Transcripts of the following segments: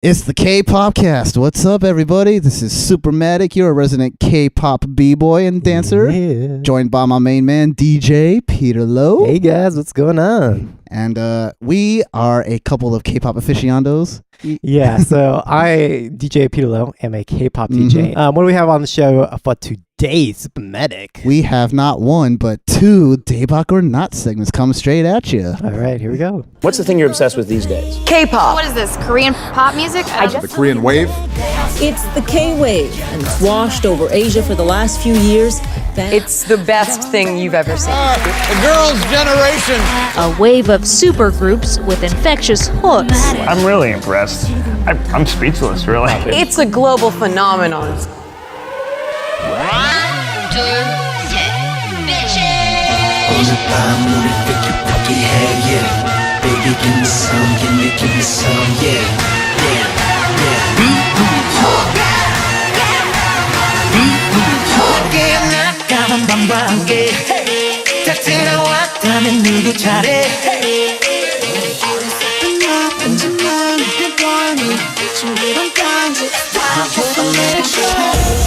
It's the Kpopcast. What's up, everybody? This is Soupermatic, your resident K-pop b-boy and dancer. Yeah. Joined by my main man, DJ Peter Lowe. Hey guys, what's going on? And we are a couple of K-pop aficionados. Yeah, so I, DJ Peter Lowe, am a K-pop DJ. What do we have on the show for today, Soupermatic? We have not one, but two Daebak or Not segments coming straight at you. All right, here we go. What's the thing you're obsessed with these days? K-pop. What is this, Korean pop music? The Korean wave? It's the K-wave, and it's washed over Asia for the last few years. It's the best thing you've ever seen. The girls' generation. A wave of supergroups with infectious hooks. I'm really impressed. I'm speechless, really. It's a global phenomenon.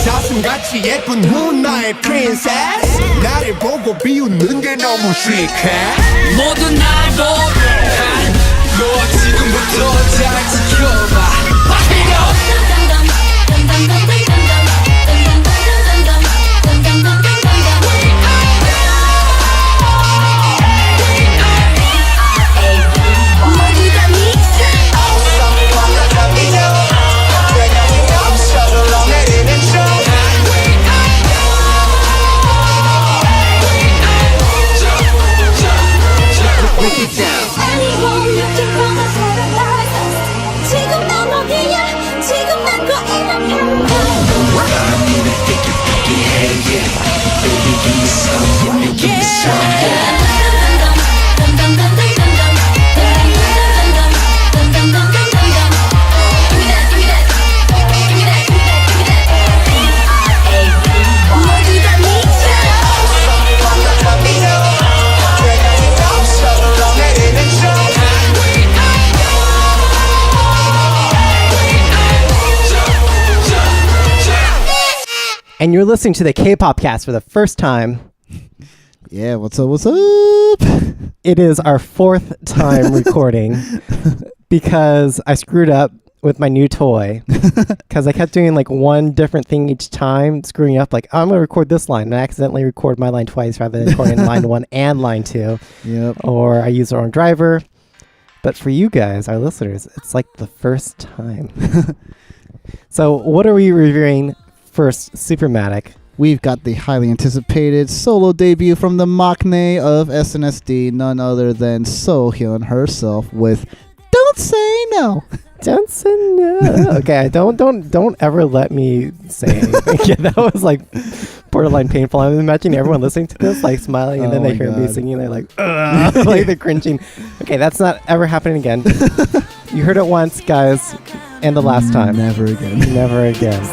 사슴같이 예쁜 hun 나의 princess 나를 보고 비웃는 게 너무 시크해 모두 날 보게 너 지금부터 잘 지켜봐 And you're listening to the Kpopcast for the first time. Yeah, what's up, what's up? It is our fourth time recording because I screwed up with my new toy because I kept doing like one different thing each time, screwing up like, oh, I'm going to record this line and I accidentally record my line twice rather than recording line 1 and line 2. Yep. Or I use the wrong driver. But for you guys, our listeners, it's like the first time. So what are we reviewing first, Soupermatic? We've got the highly anticipated solo debut from the maknae of SNSD, none other than Seohyun herself with Don't Say No. Don't say no. Okay, don't ever let me say anything. Yeah, that was like borderline painful. I'm imagining everyone listening to this like smiling and then they hear me singing. They're like, like they're cringing. Okay, that's not ever happening again. You heard it once, guys, and the last time. Never again. Never again.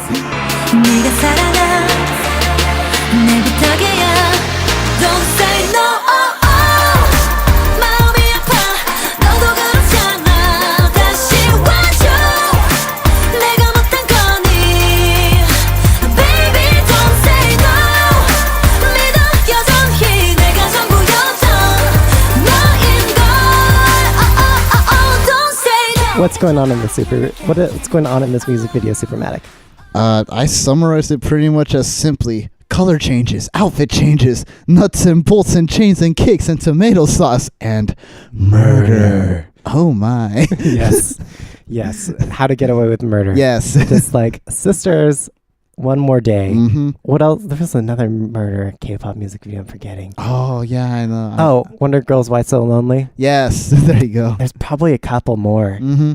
What's going on in what's going on in this music video, Soupermatic? I summarized it pretty much as simply color changes, outfit changes, nuts and bolts and chains and cakes and tomato sauce and murder. Oh my. Yes. How to Get Away with Murder. Yes. Just like Sisters, One More Day. Mm-hmm. What else? There was another murder K-pop music video I'm forgetting. Oh, yeah, I know. Oh, Wonder Girls Why So Lonely? Yes, there you go. There's probably a couple more. Mm-hmm.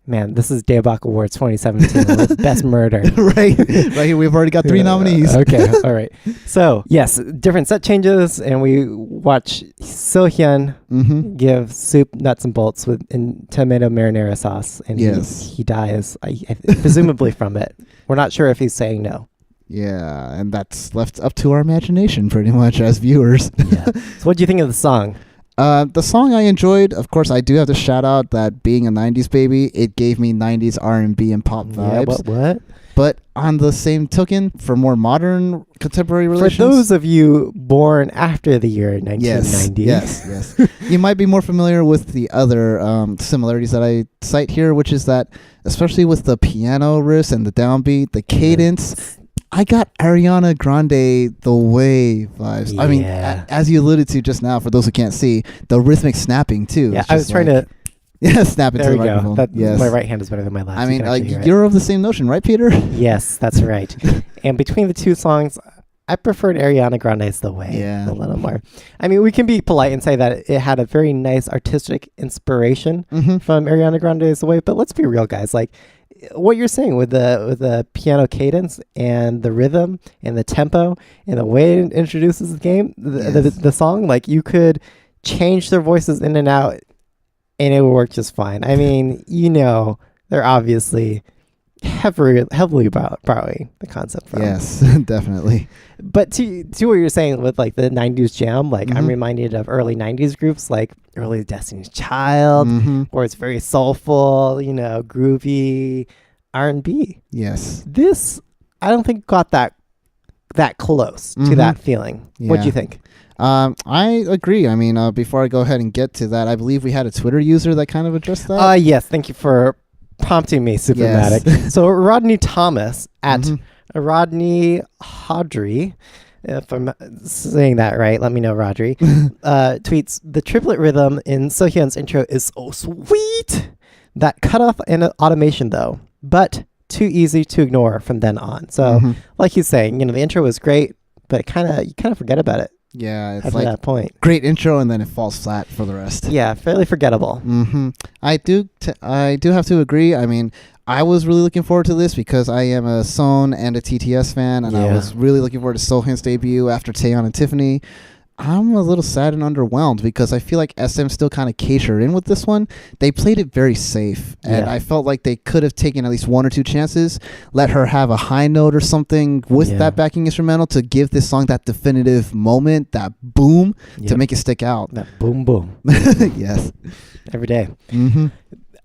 Man, this is Daebak Awards 2017 with Best Murder. Right here, we've already got 3 nominees. Okay, all right. So, yes, different set changes, and we watch Seohyun give soup, nuts, and bolts with tomato marinara sauce, and he dies, presumably from it. We're not sure if he's saying no. Yeah, and that's left up to our imagination pretty much as viewers. Yeah. So what do you think of the song? The song I enjoyed, of course, I do have to shout out that being a 90s baby, it gave me 90s R&B and pop vibes. What? But on the same token, for more modern contemporary relations... For those of you born after the year 1990. Yes. You might be more familiar with the other similarities that I cite here, which is that, especially with the piano riffs and the downbeat, the cadence... I got Ariana Grande The Way vibes. I mean, as you alluded to just now, for those who can't see, the rhythmic snapping too. Yeah, I was trying to... Yeah, snap into the microphone. Yes. My right hand is better than my left. I mean, you're of the same notion, right, Peter? Yes, that's right. And between the two songs, I preferred Ariana Grande's The Way a little more. I mean, we can be polite and say that it had a very nice artistic inspiration from Ariana Grande's The Way, but let's be real, guys. Like, what you're saying with the piano cadence and the rhythm and the tempo and the way it introduces the game, the song, like you could change their voices in and out and it would work just fine. I mean, they're obviously heavily borrowing the concept from. Yes, definitely. But to what you're saying with like the 90s jam, like I'm reminded of early 90s groups like early Destiny's Child, where it's very soulful, groovy R&B. Yes. This, I don't think got that close to that feeling. Yeah. What do you think? I agree. I mean, before I go ahead and get to that, I believe we had a Twitter user that kind of addressed that. Yes. Thank you for prompting me, Supermatic. Yes. So Rodney Thomas at Rodney Hodry, if I'm saying that right, let me know, Rodri, tweets, the triplet rhythm in Seohyun's intro is so sweet. That cutoff and automation, though, but too easy to ignore from then on. So, like he's saying, the intro was great, but you kind of forget about it. Yeah, it's after like that point. Great intro, and then it falls flat for the rest. Yeah, fairly forgettable. I do have to agree. I mean, I was really looking forward to this because I am a Seohyun and a TTS fan, and I was really looking forward to Seohyun's debut after Taeyeon and Tiffany. I'm a little sad and underwhelmed because I feel like SM still kind of catered in with this one. They played it very safe, and I felt like they could have taken at least one or two chances, let her have a high note or something with that backing instrumental to give this song that definitive moment, that boom, to make it stick out. That boom, boom. Yes. Every day.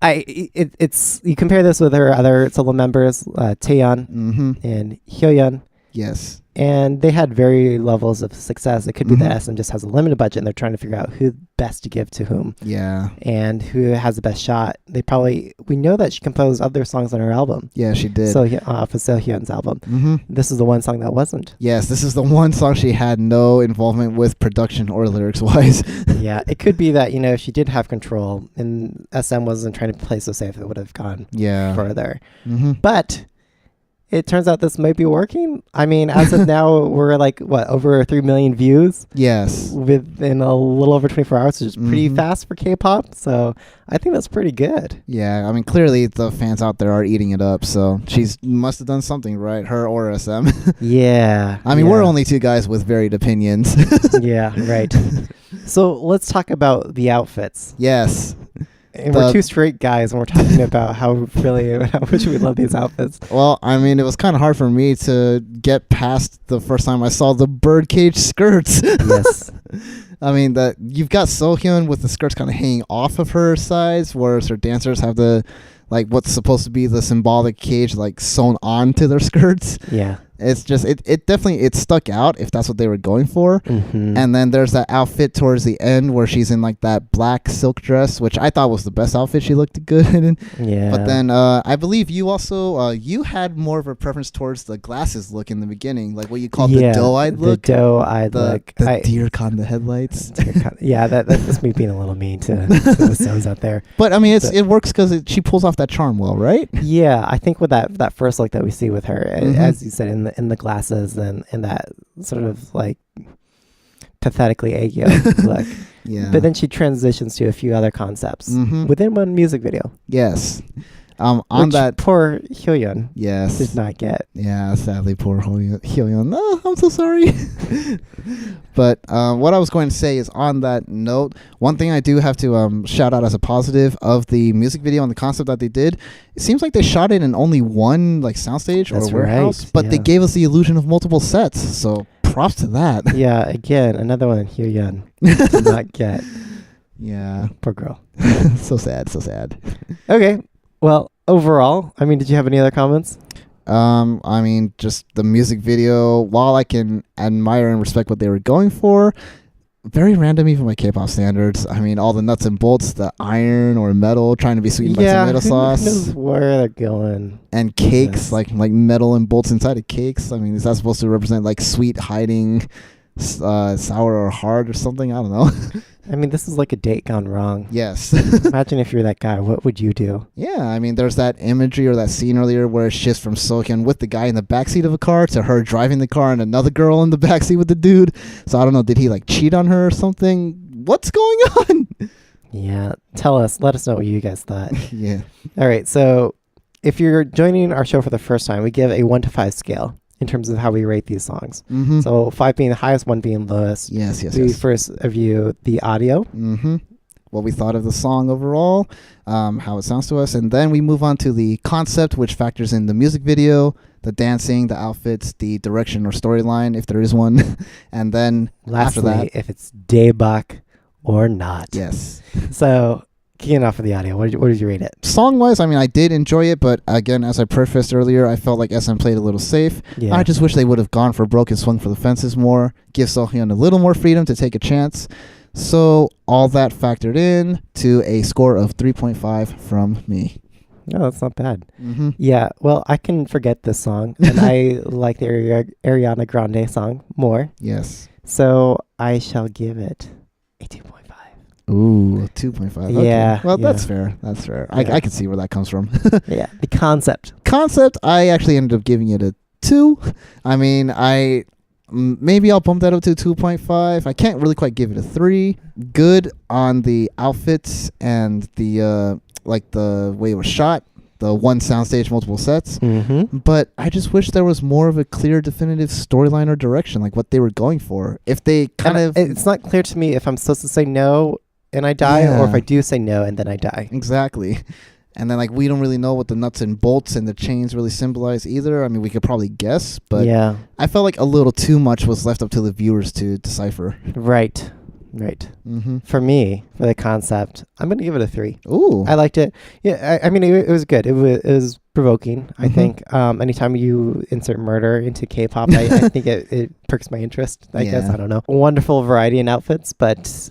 It's you compare this with her other solo members, Taeyeon and Hyoyeon. Yes. And they had very levels of success. It could be that SM just has a limited budget and they're trying to figure out who best to give to whom. Yeah. And who has the best shot. We know that she composed other songs on her album. Yeah, she did. So off of Seohyun's album. This is the one song that wasn't. Yes, this is the one song she had no involvement with production or lyrics wise. Yeah, it could be that, if she did have control and SM wasn't trying to play so safe, it would have gone further. But it turns out this might be working. I mean, as of now, we're like, over 3 million views? Yes. Within a little over 24 hours, which is pretty fast for K-pop. So I think that's pretty good. Yeah, I mean, clearly the fans out there are eating it up. So she must have done something right, her or SM. Yeah. I mean, we're only two guys with varied opinions. Yeah, right. So let's talk about the outfits. Yes. And we're two straight guys, and we're talking about how much we love these outfits. Well, I mean, it was kind of hard for me to get past the first time I saw the birdcage skirts. Yes. I mean, you've got Seohyun with the skirts kind of hanging off of her sides, whereas her dancers have what's supposed to be the symbolic cage, sewn onto their skirts. Yeah. It's just, it definitely, it stuck out if that's what they were going for. And then there's that outfit towards the end where she's in that black silk dress, which I thought was the best outfit she looked good in. Yeah. But then I believe you also, you had more of a preference towards the glasses look in the beginning, like what you called the doe-eyed look. The doe-eyed look. The deer con the headlights. Yeah, that's me being a little mean to the stones out there. But I mean, it works because she pulls off that charm well, right? Yeah, I think with that first look that we see with her, as you said, in the glasses and that sort of pathetically egg look. Yeah. But then she transitions to a few other concepts within one music video. Yes. Which that poor Hyoyeon did not get. Yeah, sadly, poor Hyoyeon. Oh, I'm so sorry. But what I was going to say is, on that note, one thing I do have to shout out as a positive of the music video and the concept that they did, it seems like they shot it in only one soundstage or warehouse, but they gave us the illusion of multiple sets. So props to that. Yeah, again, another one Hyoyeon did not get. Yeah. Poor girl. So sad. So sad. Okay. Well, overall, I mean, did you have any other comments? I mean, just the music video, while I can admire and respect what they were going for, very random even by K-pop standards. I mean, all the nuts and bolts, the iron or metal trying to be sweetened by tomato sauce. Who knows where they're going. And cakes, like metal and bolts inside of cakes. I mean, is that supposed to represent like sweet hiding, sour or hard or something? I don't know. I mean, this is like a date gone wrong. Yes. Imagine if you're that guy. What would you do? Yeah, I mean, there's that imagery or that scene earlier where it shifts from Seohyun with the guy in the backseat of a car to her driving the car and another girl in the backseat with the dude. So I don't know, did he like cheat on her or something? What's going on? Yeah, let us know what you guys thought. Yeah. All right, so if you're joining our show for the first time, we give a 1 to 5 scale in terms of how we rate these songs. Mm-hmm. So 5 being the highest, 1 being lowest. Yes. We first review the audio. Mm-hmm. What we thought of the song overall, how it sounds to us, and then we move on to the concept, which factors in the music video, the dancing, the outfits, the direction or storyline, if there is one, and then lastly, after that, if it's Daebak or not. Yes. So keying off of the audio, what did you rate it? Song-wise, I mean, I did enjoy it, but again, as I prefaced earlier, I felt like SM played a little safe. Yeah. I just wish they would have gone for broke and swung for the fences more, give Seohyun a little more freedom to take a chance. So all that factored in to a score of 3.5 from me. No, that's not bad. Mm-hmm. Yeah, well, I can forget this song, and I like the Ariana Grande song more. Yes. So I shall give it a 2.5. Ooh, 2.5. Okay. Yeah. Well, yeah. that's fair. That's fair. Yeah. I can see where that comes from. Yeah, the concept. Concept, I actually ended up giving it a 2. I mean, maybe I'll bump that up to 2.5. I can't really quite give it a 3. Good on the outfits and the like the way it was shot. The one soundstage, multiple sets. Mm-hmm. But I just wish there was more of a clear, definitive storyline or direction, like what they were going for. If they it's not clear to me if I'm supposed to say no and I die, or if I do say no and then I die. Exactly. And then like we don't really know what the nuts and bolts and the chains really symbolize either. I mean, we could probably guess, but yeah, I felt like a little too much was left up to the viewers to decipher. Right. Mm-hmm. For me, for the concept, I'm going to give it a 3. Ooh. I liked it. Yeah, I mean, it was good. It was provoking, I think. Anytime you insert murder into K-pop, I think it perks my interest, I guess. I don't know. Wonderful variety in outfits, but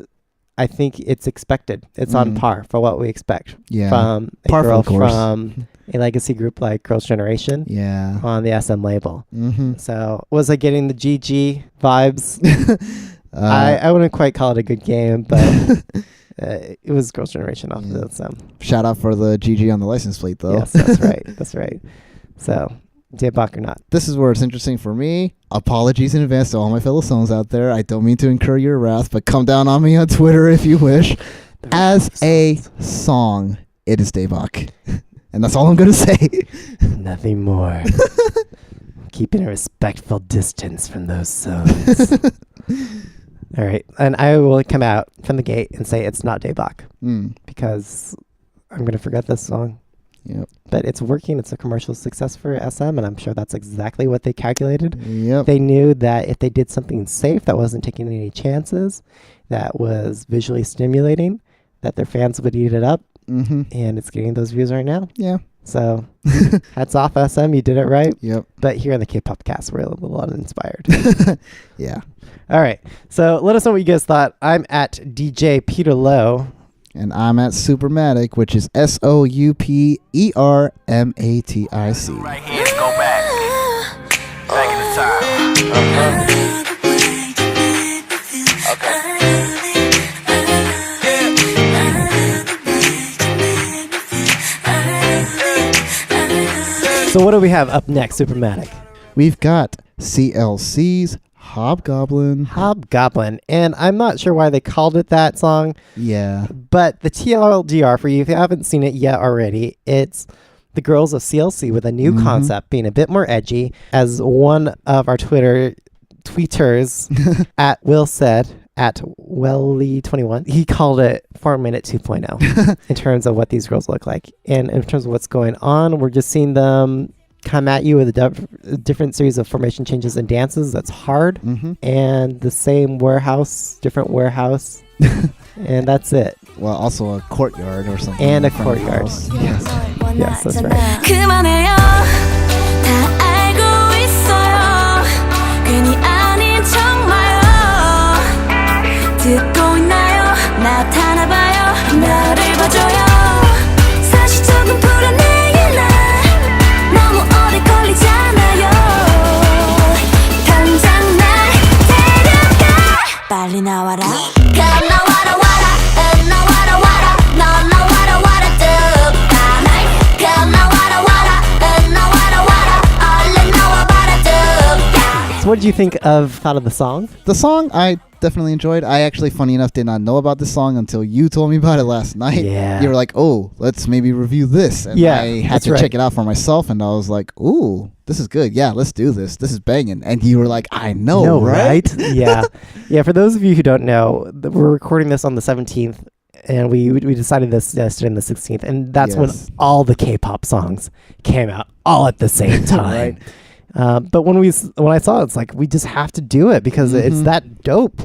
I think it's expected. It's on par for what we expect from a girl from a legacy group like Girls' Generation on the SM label. Mm-hmm. So was I getting the GG vibes? I wouldn't quite call it a good game, but it was Girls' Generation off of SM. Shout out for the GG on the license plate, though. Yes, that's right. That's right. So, Daebak or not. This is where it's interesting for me. Apologies in advance to all my fellow Sones out there. I don't mean to incur your wrath, but come down on me on Twitter if you wish. As a song, it is Daebak. And that's all I'm going to say. Nothing more. Keeping a respectful distance from those songs. All right. And I will come out from the gate and say it's not Daebak. Because I'm going to forget this song. Yep. But it's working. It's a commercial success for SM, and I'm sure that's exactly what they calculated. Yep. They knew that if they did something safe that wasn't taking any chances, that was visually stimulating, that their fans would eat it up. Mm-hmm. And it's getting those views right now. Yeah. So hats off, SM. You did it right. Yep. But here on the Kpopcast, we're a little uninspired. Yeah. All right. So let us know what you guys thought. I'm at DJ Peter Lowe. And I'm at Soupermatic, which is Soupermatic. Right here, go back. Back in the time. So what do we have up next, Soupermatic? We've got CLC's Hobgoblin. Hobgoblin. And I'm not sure why they called it that song. Yeah. But the TLDR, for you, if you haven't seen it yet already, it's the girls of CLC with a new concept, being a bit more edgy. As one of our tweeters at Will said, at Welly21, he called it 4-Minute 2.0 in terms of what these girls look like. And in terms of what's going on, we're just seeing them come at you with a different series of formation changes and dances. That's hard. And the same different warehouse. And that's it. Well, also a courtyard or something. And a courtyard. Yes. Yes, that's right. 그만해요. 다 알고 있어요. 괜히 아닌 척마요. 듣고 있나요? 나타나봐요. 나를 봐줘요. 사실 조금 불안해 날. 너무 오래 걸리잖아요. 당장 날 데려가. 빨리 나와라. Come 나와라 와라. 나와라 와라. 너 나와라 와라. 뚝하나이. Come 나와라 와라. 나와라 와라. 얼른 나와봐라. 뚝. So what did you thought of the song? The song I definitely enjoyed. I actually, funny enough, did not know about this song until you told me about it last night. Yeah. You were like, oh, let's maybe review this. And Yeah, I had that's to right. check it out for myself, and I was like, ooh, this is good. Yeah, let's do this. This is banging. And you were like, I know, right? Yeah. Yeah, for those of you who don't know, we're recording this on the 17th, and we decided this yesterday on the 16th, and that's when Yes. all the K-pop songs came out all at the same time. But when I saw it, it's like, we just have to do it because it's that dope.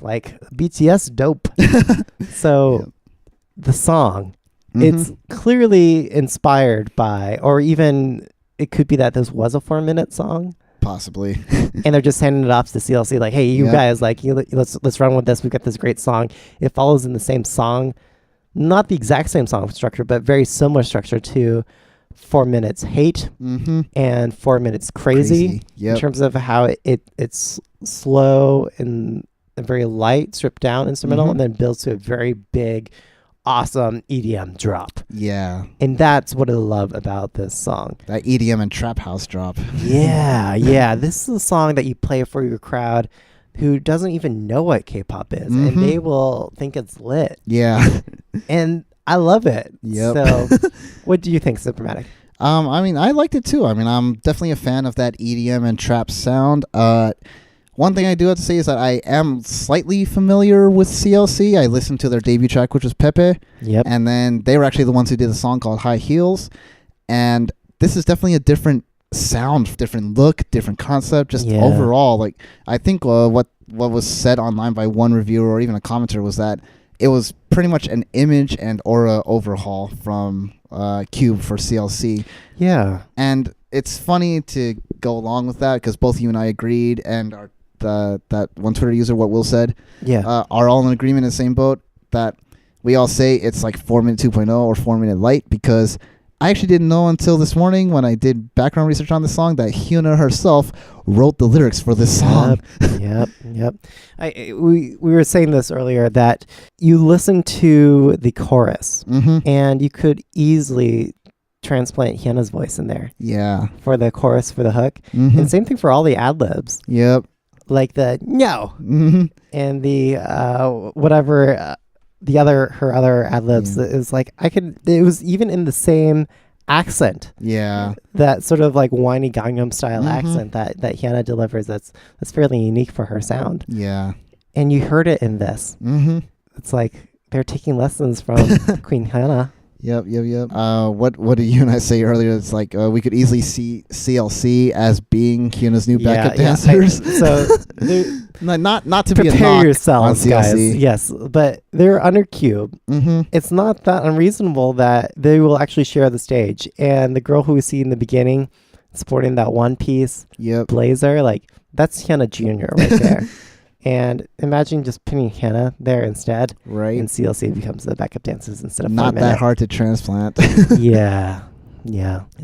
Like BTS dope. So the song, it's clearly inspired by, or even it could be that this was a 4-minute song. Possibly. And they're just handing it off to CLC like, hey, you guys, like, let's run with this. We've got this great song. It follows in the same song, not the exact same song structure, but very similar structure to 4 Minutes Hate and 4 Minutes Crazy. Yep. In terms of how it's slow and very light, stripped down instrumental, and then builds to a very big, awesome EDM drop. Yeah. And that's what I love about this song. That EDM and trap house drop. Yeah. This is a song that you play for your crowd who doesn't even know what K-pop is, and they will think it's lit. Yeah. And I love it. Yep. So what do you think, Soupermatic? I mean, I liked it too. I mean, I'm definitely a fan of that EDM and trap sound. One thing I do have to say is that I am slightly familiar with CLC. I listened to their debut track, which was Pepe. Yep. And then they were actually the ones who did a song called High Heels. And this is definitely a different sound, different look, different concept, just overall. Like, I think what was said online by one reviewer or even a commenter was that it was pretty much an image and aura overhaul from Cube for CLC. Yeah. And it's funny to go along with that because both you and I agreed, and that one Twitter user, what Will said, are all in agreement in the same boat, that we all say it's like 4 Minute 2.0 or 4 Minute Light, because I actually didn't know until this morning when I did background research on the song that Hyuna herself wrote the lyrics for this song. Yep. We were saying this earlier, that you listen to the chorus and you could easily transplant Hyena's voice in there. Yeah. For the chorus, for the hook. And same thing for all the ad-libs. Yep. Like the no and the whatever her other ad-libs is like, it was even in the same accent. Yeah. That sort of like whiny Gangnam style accent that Hyuna delivers that's fairly unique for her sound. Yeah. And you heard it in this. It's like they're taking lessons from Queen Hyuna. Yep. What did you and I say earlier? It's like we could easily see CLC as being Hyuna's new backup dancers. So not to be a prepare knock yourselves, on CLC. guys. Yes, but they're under Cube. It's not that unreasonable that they will actually share the stage. And the girl who we see in the beginning, sporting that one piece blazer, like that's Hyuna Jr. right there. And imagine just pinning Hyuna there instead. Right. And CLC becomes the backup dancers instead of not that hard to transplant. Yeah.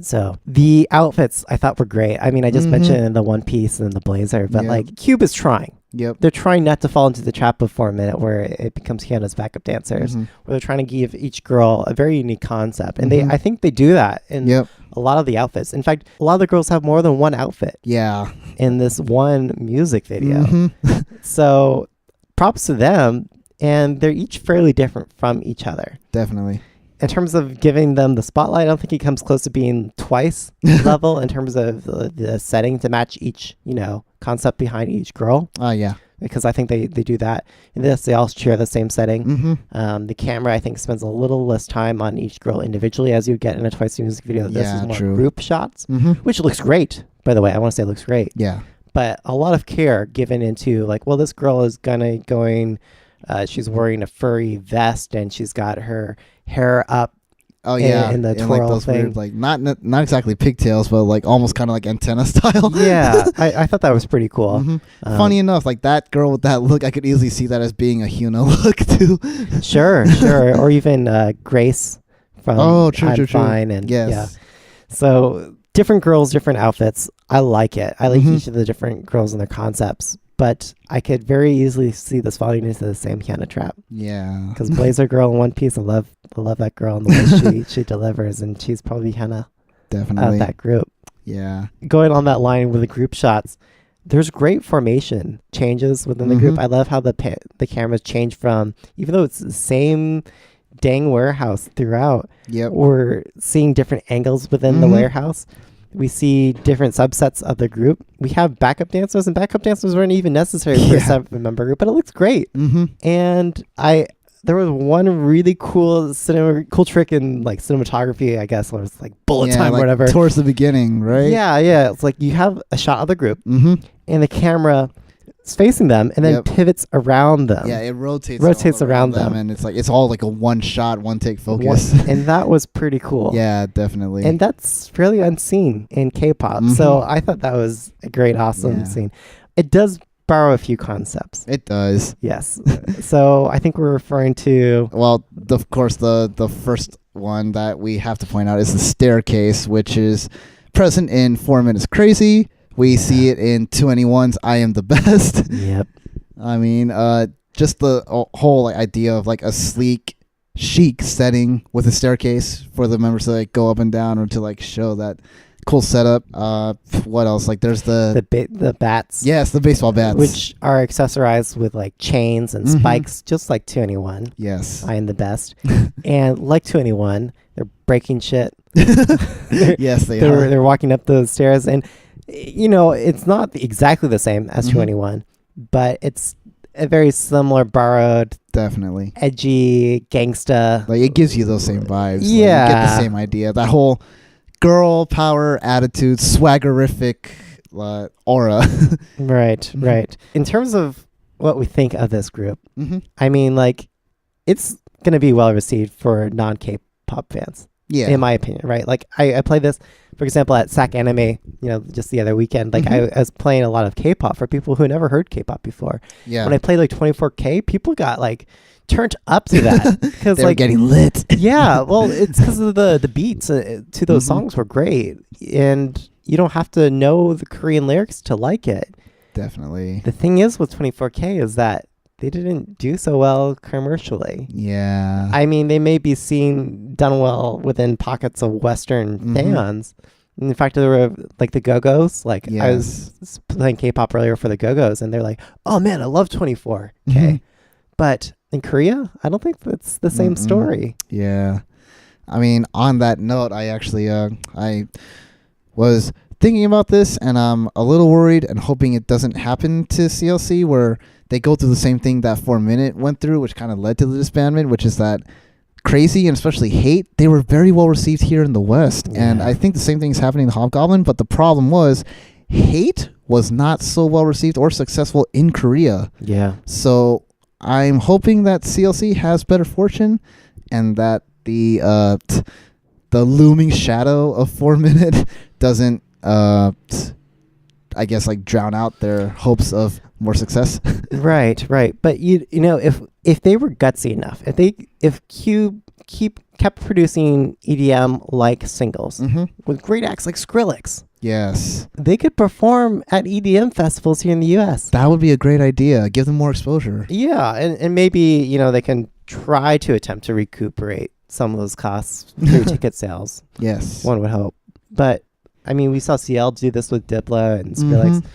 So the outfits I thought were great. I mean, I just mentioned the one piece and the blazer, but like Cube is trying. Yep. They're trying not to fall into the trap of 4 Minute where it becomes Hyena's backup dancers, where they're trying to give each girl a very unique concept. And I think they do that in a lot of the outfits. In fact, a lot of the girls have more than one outfit. Yeah. In this one music video. So props to them. And they're each fairly different from each other. Definitely. in terms of giving them the spotlight, I don't think he comes close to being twice level in terms of the setting to match each, concept behind each girl. Oh, yeah. Because I think they do that. In this, they all share the same setting. The camera, I think, spends a little less time on each girl individually as you get in a Twice music video. This is more group shots, which looks great, by the way. I want to say it looks great. Yeah. But a lot of care given into this girl is she's wearing a furry vest and she's got her hair up. Oh yeah, in the twirl those thing. weird, not exactly pigtails, but almost kind of like antenna style. Yeah, I thought that was pretty cool. Funny enough, that girl with that look, I could easily see that as being a Hyuna look too. Sure, or even Grace from I'm Fine, and yeah. So different girls, different outfits. I like it. I like each of the different girls and their concepts. But I could very easily see this falling into the same kind of trap. Yeah. Because Blazer Girl in One Piece, I love that girl and the way she delivers, and she's probably kind of out of that group. Yeah. Going on that line with the group shots, there's great formation changes within the group. I love how the cameras change from, even though it's the same dang warehouse throughout, we're seeing different angles within the warehouse. We see different subsets of the group. We have backup dancers, and backup dancers weren't even necessary for a 7-member group, but it looks great. And there was one really cool trick in cinematography, I guess, where it's bullet time or whatever. Towards the beginning, right? Yeah. It's you have a shot of the group, and the camera is facing them, and then pivots around them. Yeah, it rotates around them, and it's all like a one shot, one take focus. And that was pretty cool. Yeah, definitely. And that's fairly unseen in K-pop. So I thought that was a great, awesome scene. It does borrow a few concepts. It does. Yes. So I think we're referring to... Well, of course, the first one that we have to point out is the staircase, which is present in 4 Minutes Crazy. We see it in 2NE1's I Am the Best. Yep. I mean, just the whole idea of a sleek, chic setting with a staircase for the members to go up and down, or to show that cool setup. What else? There's the bats. Yes, the baseball bats, which are accessorized with chains and spikes, just like 2NE1. Yes. I Am the Best. And like 2NE1, they're breaking shit. Yes, are. They're walking up the stairs, and it's not exactly the same as 2NE1, but it's a very similar, borrowed, definitely edgy gangsta. It gives you those same vibes. Yeah, you get the same idea. That whole girl power attitude, swaggerific aura. Right. In terms of what we think of this group, I mean, it's gonna be well received for non-K-pop fans. Yeah, in my opinion, right? I played this, for example, at SAC Anime, just the other weekend. I was playing a lot of K-pop for people who never heard K-pop before. Yeah. When I played 24K, people got turned up to that because they were getting lit. Yeah, well, it's because of the beats to those songs were great, and you don't have to know the Korean lyrics to like it. Definitely. The thing is with 24K is that they didn't do so well commercially. Yeah. I mean, they may be done well within pockets of Western fans. In fact, there were the Go-Go's. Yes. I was playing K-pop earlier for the Go-Go's, and they're like, "Oh man, I love 24K." But in Korea, I don't think that's the same story. Yeah. I mean, on that note, I actually I was thinking about this, and I'm a little worried and hoping it doesn't happen to CLC, where they go through the same thing that 4 Minute went through, which kind of led to the disbandment, which is that Crazy and especially Hate, they were very well received here in the West. Yeah. And I think the same thing is happening to Hobgoblin, but the problem was Hate was not so well received or successful in Korea. Yeah. So I'm hoping that CLC has better fortune, and that the looming shadow of 4 Minute doesn't I guess drown out their hopes of more success. Right. But if they were gutsy enough, if Cube kept producing EDM singles with great acts like Skrillex, yes, they could perform at EDM festivals here in the US. That would be a great idea. Give them more exposure. Yeah, and maybe they can try to attempt to recuperate some of those costs through ticket sales. Yes, one would hope. But I mean, we saw CL do this with Diplo and Skrillex.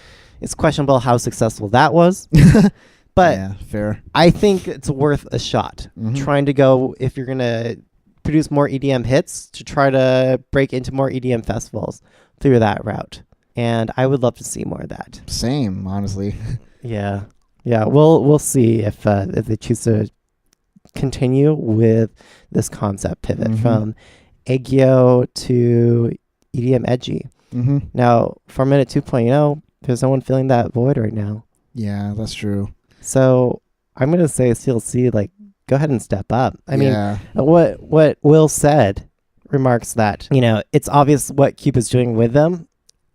It's questionable how successful that was. But yeah, fair. I think it's worth a shot. Trying to go, if you're going to produce more EDM hits to try to break into more EDM festivals through that route. And I would love to see more of that. Same, honestly. Yeah. We'll see if they choose to continue with this concept pivot from Aegyo to EDM edgy. Now, for Minute 2.0, there's no one filling that void right now. Yeah, that's true. So I'm gonna say CLC, like, go ahead and step up. I mean, what Will said remarks that, you know, it's obvious what Cube is doing with them,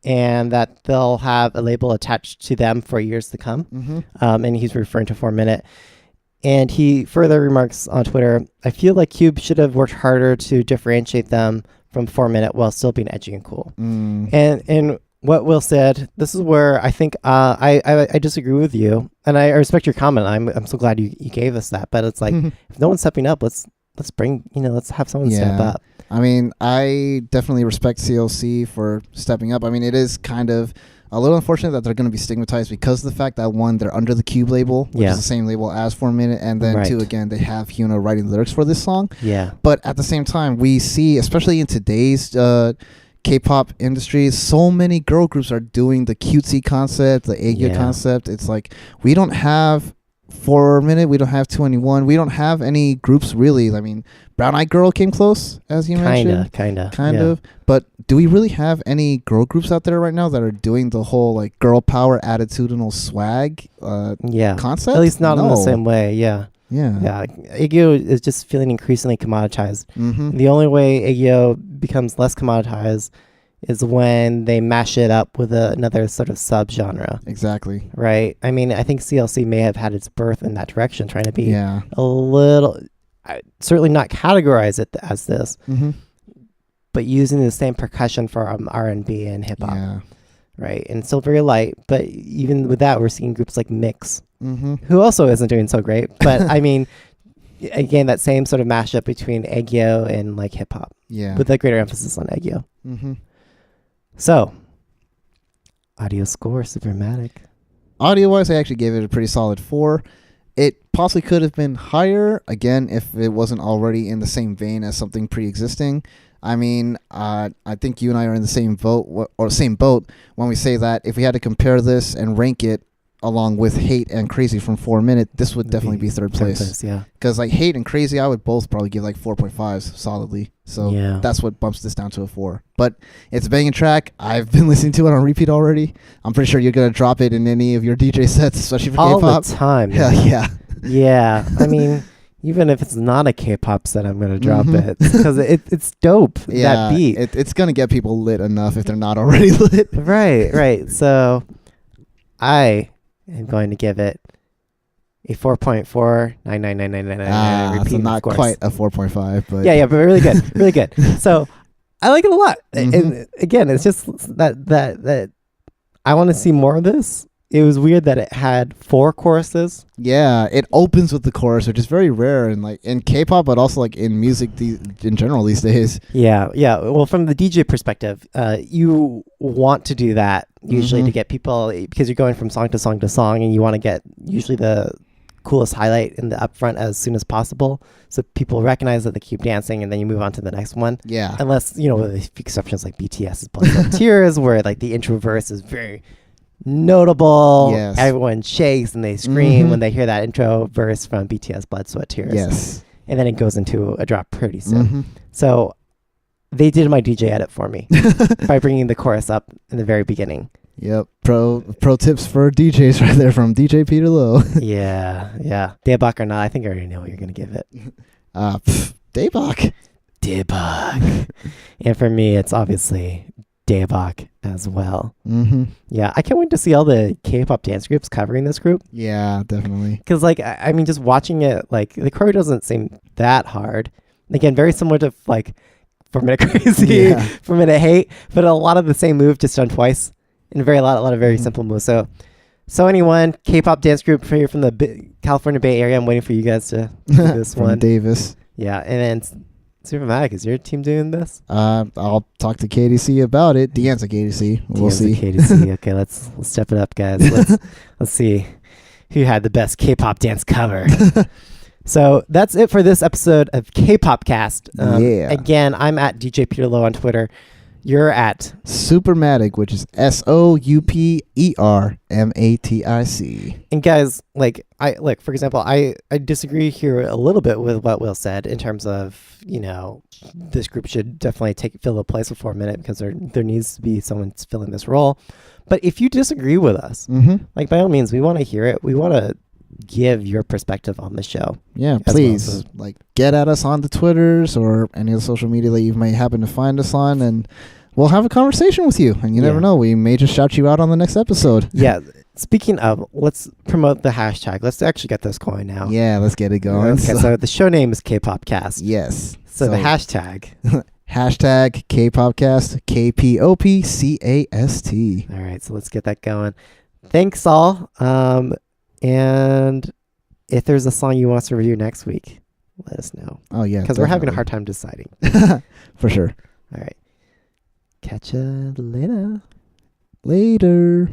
and that they'll have a label attached to them for years to come. And he's referring to 4 Minute. And he further remarks on Twitter, I feel like Cube should have worked harder to differentiate them from 4 Minute while still being edgy and cool. And what Will said, this is where I think I disagree with you, and I respect your comment. I'm so glad you gave us that. But it's like, if no one's stepping up, let's have someone step up. I mean, I definitely respect CLC for stepping up. I mean, it is kind of a little unfortunate that they're going to be stigmatized because of the fact that, one, they're under the Cube label, which is the same label as 4 Minute, and then two, again, they have Hyuna writing lyrics for this song. But at the same time, we see, especially in today's K-pop industry, so many girl groups are doing the cutesy concept, the Aegyo concept. It's like, we don't have 4 Minute, we don't have 2NE1, we don't have any groups really. I mean, Brown Eyed Girl came close, as you mentioned. Kind of. But do we really have any girl groups out there right now that are doing the whole like girl power attitudinal swag concept? At least not in the same way, Aegyo is just feeling increasingly commoditized. The only way Aegyo becomes less commoditized is when they mash it up with another sort of subgenre. Exactly. Right? I mean, I think CLC may have had its birth in that direction, trying to be a little, certainly not categorize it as this, but using the same percussion for R&B and hip-hop. Right? And still very light, but even with that, we're seeing groups like Mix, who also isn't doing so great. But I mean, again, that same sort of mashup between Aegyo and like hip-hop, with a greater emphasis on Aegyo. So, audio score, Soupermatic. Audio-wise, I actually gave it a pretty solid 4. It possibly could have been higher, again, if it wasn't already in the same vein as something pre-existing. I mean, I think you and I are in the same boat when we say that if we had to compare this and rank it along with Hate and Crazy from 4 Minute, this would definitely be third place. Because like Hate and Crazy, I would both probably give like 4.5s solidly. So that's what bumps this down to a 4. But it's a banging track. I've been listening to it on repeat already. I'm pretty sure you're going to drop it in any of your DJ sets, especially for K-pop. All the time. Yeah. I mean, even if it's not a K-pop set, I'm going to drop it. Because it's dope, that beat. It's going to get people lit enough if they're not already lit. Right. So I am going to give it a 4.4999999 repeat. So not quite a 4.5, but but really good. So I like it a lot. And again, it's just that I want to see more of this. It was weird that it had 4 choruses. Yeah, it opens with the chorus, which is very rare in like in K-pop, but also like in music in general these days. Yeah. Well, from the DJ perspective, you want to do that usually to get people, because you're going from song to song to song, and you want to get usually the coolest highlight in the upfront as soon as possible, so people recognize that they keep dancing, and then you move on to the next one. Yeah. Unless, with a few exceptions like BTS's Blood, Sweat, Tears, where like the intro verse is very notable. Yes. Everyone shakes and they scream when they hear that intro verse from BTS Blood, Sweat, Tears. Yes. And then it goes into a drop pretty soon. So they did my DJ edit for me by bringing the chorus up in the very beginning. Yep. Pro tips for DJs right there from DJ Peter Lowe. Yeah. Daebak or not, I think I already know what you're going to give it. Daebak. And for me, it's obviously Daebak as well. Yeah, I can't wait to see all the K-pop dance groups covering this group. Yeah, definitely. Because like, I mean, just watching it, like the choreo doesn't seem that hard. Again, very similar to like 4 Minute Crazy, 4 Minute Hate, but a lot of the same move just done twice, and a lot of very simple moves. So anyone K-pop dance group here from the California Bay Area, I'm waiting for you guys to do this one. Davis. Yeah, and then Soupermatic, is your team doing this? I'll talk to KDC about it. Deanne's a KDC. We'll see. KDC. Okay, let's step it up, guys. Let's see who had the best K-pop dance cover. So that's it for this episode of Kpopcast. Yeah. Again, I'm at DJ Peter Low on Twitter. You're at Soupermatic, which is Soupermatic. And guys, for example, I disagree here a little bit with what Will said in terms of, this group should definitely fill a place for 4 minute because there needs to be someone filling this role. But if you disagree with us, by all means, we want to hear it. We want to give your perspective on the show. Yeah, please get at us on the Twitters or any of the social media that you may happen to find us on, and we'll have a conversation with you. And you never know, we may just shout you out on the next episode. Yeah. Speaking of, let's promote the hashtag. Let's actually get this going now. Yeah, let's get it going. Okay, so the show name is Kpopcast. Yes. So the hashtag. Hashtag Kpopcast, Kpopcast. All right, so let's get that going. Thanks all. And if there's a song you want us to review next week, let us know. Oh, yeah. Because we're having a hard time deciding. For sure. All right. Catch you later. Later.